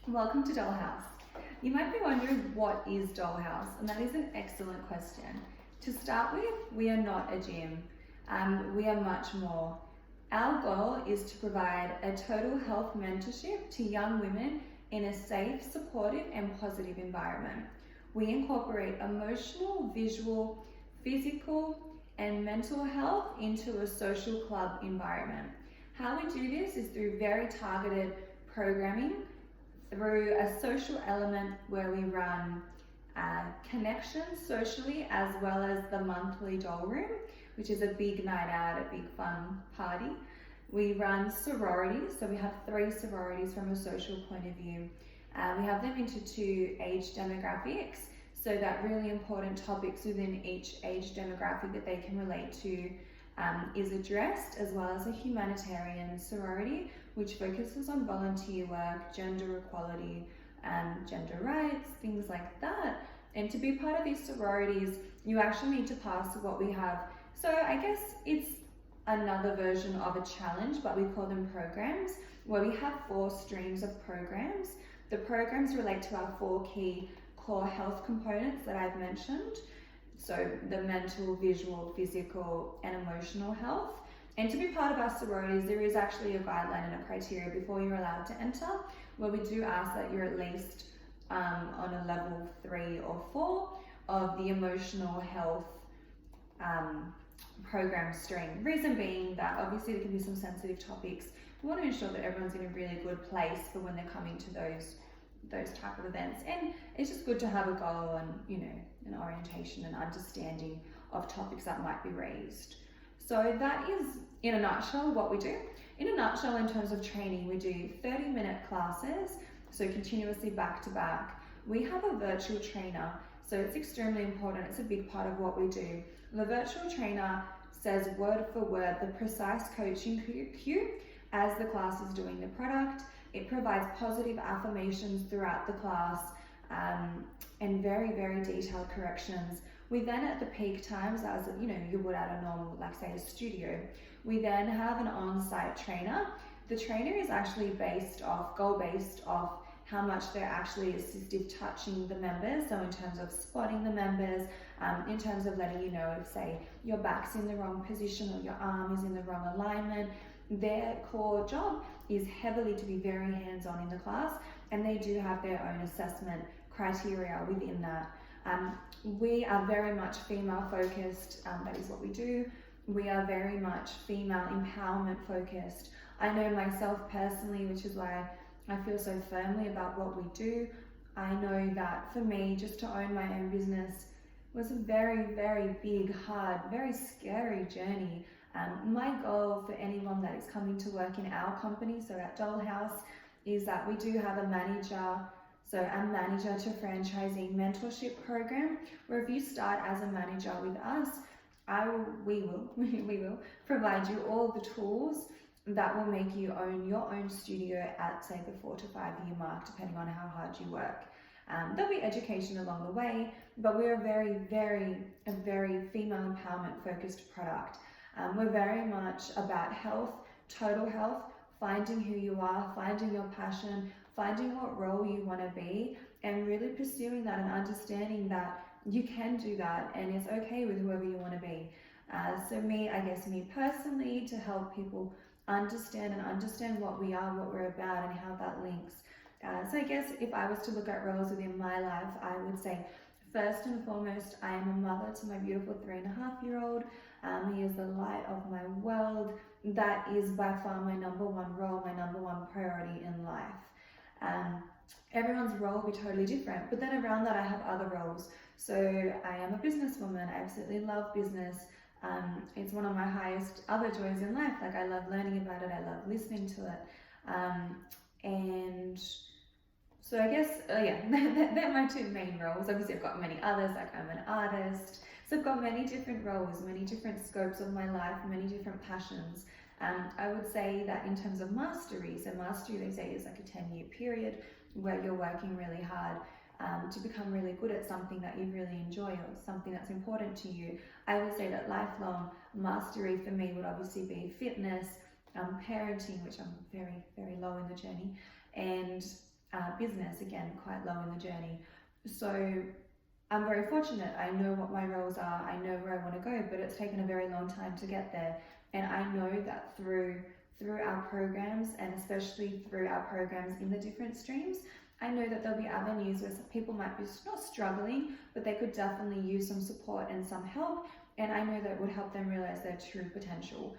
Welcome to Dollhouse. You might be wondering what is Dollhouse, and that is an excellent question. To start with, we are not a gym. We are much more. Our goal is to provide a total health mentorship to young women in a safe, supportive, and positive environment. We incorporate emotional, visual, physical, and mental health into a social club environment. How we do this is through very targeted programming, through a social element where we run connections socially, as well as the monthly doll room, which is a big night out, a big fun party. We run sororities, so we have 3 sororities from a social point of view. We have them into 2 age demographics, so that really important topics within each age demographic that they can relate to is addressed, as well as a humanitarian sorority, which focuses on volunteer work, gender equality, gender rights, things like that. And to be part of these sororities, you actually need to pass what we have. So I guess it's another version of a challenge, but we call them programs, where we have 4 streams of programs. The programs relate to our 4 key core health components that I've mentioned. So the mental, visual, physical, and emotional health. And to be part of our sororities, there is actually a guideline and a criteria before you're allowed to enter, where we do ask that you're at least on a level 3 or 4 of the emotional health program stream. Reason being that obviously there can be some sensitive topics. We want to ensure that everyone's in a really good place for when they're coming to those type of events. And it's just good to have a goal and, an orientation and understanding of topics that might be raised. So that is, in a nutshell, what we do. In a nutshell, in terms of training, we do 30-minute classes, so continuously back to back. We have a virtual trainer, so it's extremely important. It's a big part of what we do. The virtual trainer says word for word the precise coaching cue as the class is doing the product. It provides positive affirmations throughout the class and very, very detailed corrections. We then, at the peak times, as you would at a normal, like say a studio, we then have an on-site trainer. The trainer is actually goal-based off how much they're actually assistive touching the members. So in terms of spotting the members, in terms of letting you know if, say, your back's in the wrong position or your arm is in the wrong alignment. Their core job is heavily to be very hands-on in the class, and they do have their own assessment criteria within that. We are very much female focused, that is what we do. We are very much female empowerment focused. I know myself personally, which is why I feel so firmly about what we do. I know that for me, just to own my own business was a very, very big, hard, very scary journey. My goal for anyone that is coming to work in our company, so at Dollhouse, is that we do have a manager to franchisee mentorship program, where if you start as a manager with us, we will provide you all the tools that will make you own your own studio at, say, the 4 to 5 year mark, depending on how hard you work. There'll be education along the way, but we're a very female empowerment focused product. We're very much about health, total health, finding who you are, finding your passion, finding what role you want to be, and really pursuing that and understanding that you can do that and it's okay with whoever you want to be. So me personally, to help people understand what we are, what we're about, and how that links. So I guess if I was to look at roles within my life, I would say first and foremost, I am a mother to my beautiful 3.5-year-old. He is the light of my world. That is by far my number 1 role, my number 1 priority in life. Everyone's role will be totally different, but then around that I have other roles. So I am a businesswoman. I absolutely love business. It's one of my highest other joys in life. Like, I love learning about it. I love listening to it. And so I guess, they're my 2 main roles. Obviously I've got many others, like I'm an artist. So I've got many different roles, many different scopes of my life, many different passions. I would say that in terms of mastery, so mastery, they say, is like a 10-year period where you're working really hard to become really good at something that you really enjoy or something that's important to you. I would say that lifelong mastery for me would obviously be fitness, parenting, which I'm very, very low in the journey, and business, again, quite low in the journey. So I'm very fortunate. I know what my roles are, I know where I want to go, but it's taken a very long time to get there. And I know that through our programs, and especially through our programs in the different streams, I know that there'll be avenues where some people might be not struggling, but they could definitely use some support and some help. And I know that it would help them realize their true potential.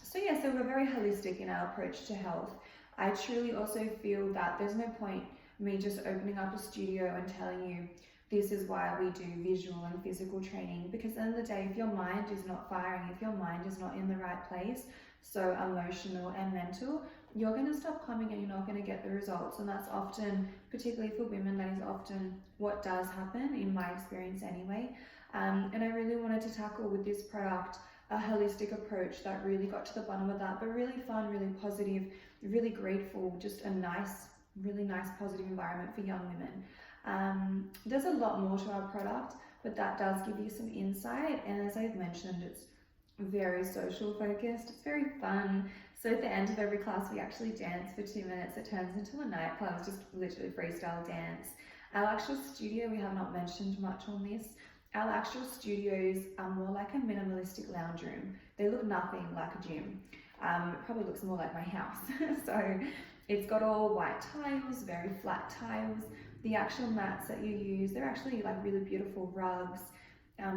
So we're very holistic in our approach to health. I truly also feel that there's no point me just opening up a studio and telling you this is why we do visual and physical training, because at the end of the day, if your mind is not firing, if your mind is not in the right place, so emotional and mental, you're going to stop coming and you're not going to get the results. And that's often, particularly for women, that is often what does happen, in my experience anyway. And I really wanted to tackle with this product a holistic approach that really got to the bottom of that, but really fun, really positive, really grateful, just a really nice positive environment for young women. There's a lot more to our product, but that does give you some insight. And as I've mentioned, it's very social focused, it's very fun. So at the end of every class, we actually dance for 2 minutes. It turns into a nightclub. It's just literally freestyle dance. Our actual studio, we have not mentioned much on this. Our actual studios are more like a minimalistic lounge room. They look nothing like a gym. It probably looks more like my house. So it's got all white tiles, very flat tiles. The actual mats that you use, they're actually like really beautiful rugs.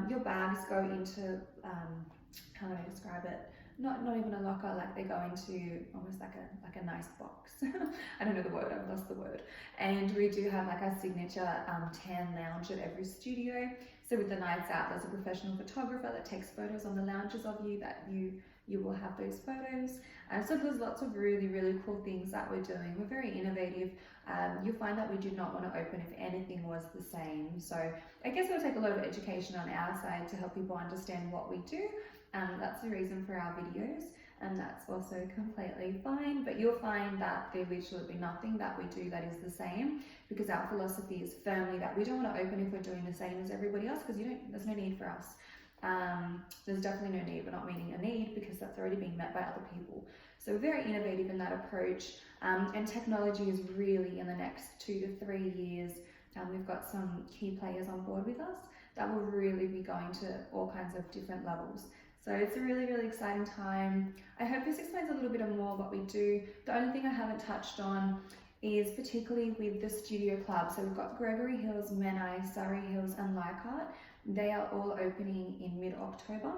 Your bags go into, how do I describe it? Not even a locker, like they go into almost like a nice box. I don't know the word, I've lost the word. And we do have like our signature tan lounge at every studio. So with the nights out, there's a professional photographer that takes photos on the lounges of you, that you will have those photos. So there's lots of really, really cool things that we're doing. We're very innovative. You'll find that we do not want to open if anything was the same. So I guess it'll take a lot of education on our side to help people understand what we do. That's the reason for our videos, and that's also completely fine. But you'll find that there literally be nothing that we do that is the same, because our philosophy is firmly that we don't want to open if we're doing the same as everybody else, because there's no need for us. There's definitely no need. We're not meeting a need, because that's already being met by other people. So we're very innovative in that approach, and technology is really, in the next 2 to 3 years, we've got some key players on board with us that will really be going to all kinds of different levels. So it's a really, really exciting time. I hope this explains a little bit more what we do. The only thing I haven't touched on is particularly with the studio club. So we've got Gregory Hills, Menai, Surry Hills and Leichhardt. They are all opening in mid-October.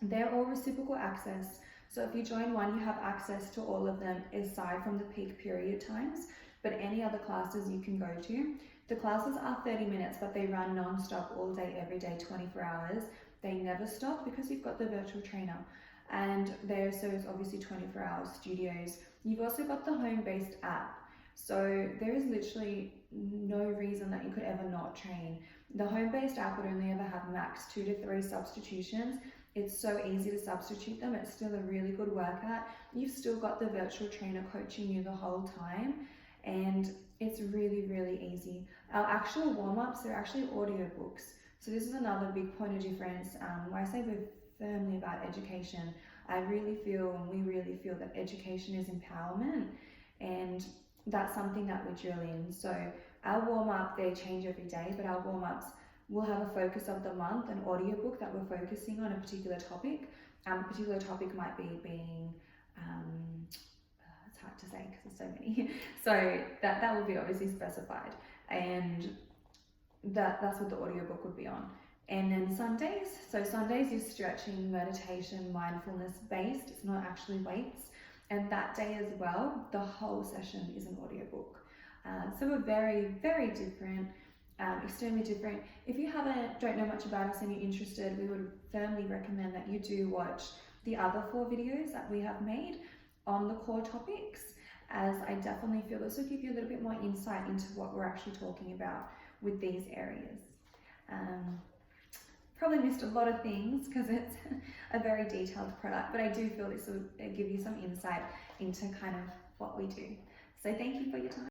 They're all reciprocal access. So if you join one, you have access to all of them aside from the peak period times, but any other classes you can go to. The classes are 30 minutes, but they run non-stop all day, every day, 24 hours. They never stop because you've got the virtual trainer, and they're so obviously 24-hour studios. You've also got the home-based app. So there is literally no reason that you could ever not train. The home-based app would only ever have max 2 to 3 substitutions. It's so easy to substitute them. It's still a really good workout. You've still got the virtual trainer coaching you the whole time, and it's really, really easy. Our actual warm-ups are actually audiobooks. So this is another big point of difference. When I say we're firmly about education, I really feel, and we really feel, that education is empowerment, and that's something that we drill in. So our warm-up, they change every day, but our warm-ups will have a focus of the month, an audiobook that we're focusing on a particular topic. A particular topic might be being, it's hard to say because there's so many. So that will be obviously specified, and that's what the audiobook would be on. And then Sundays, so Sundays is stretching, meditation, mindfulness based. It's not actually weights. And that day as well, the whole session is an audiobook. So we're very, very different, extremely different. If you don't know much about us and you're interested, we would firmly recommend that you do watch the other 4 videos that we have made on the core topics, as I definitely feel this will give you a little bit more insight into what we're actually talking about with these areas. Probably missed a lot of things because it's a very detailed product, but I do feel this will give you some insight into kind of what we do. So thank you for your time.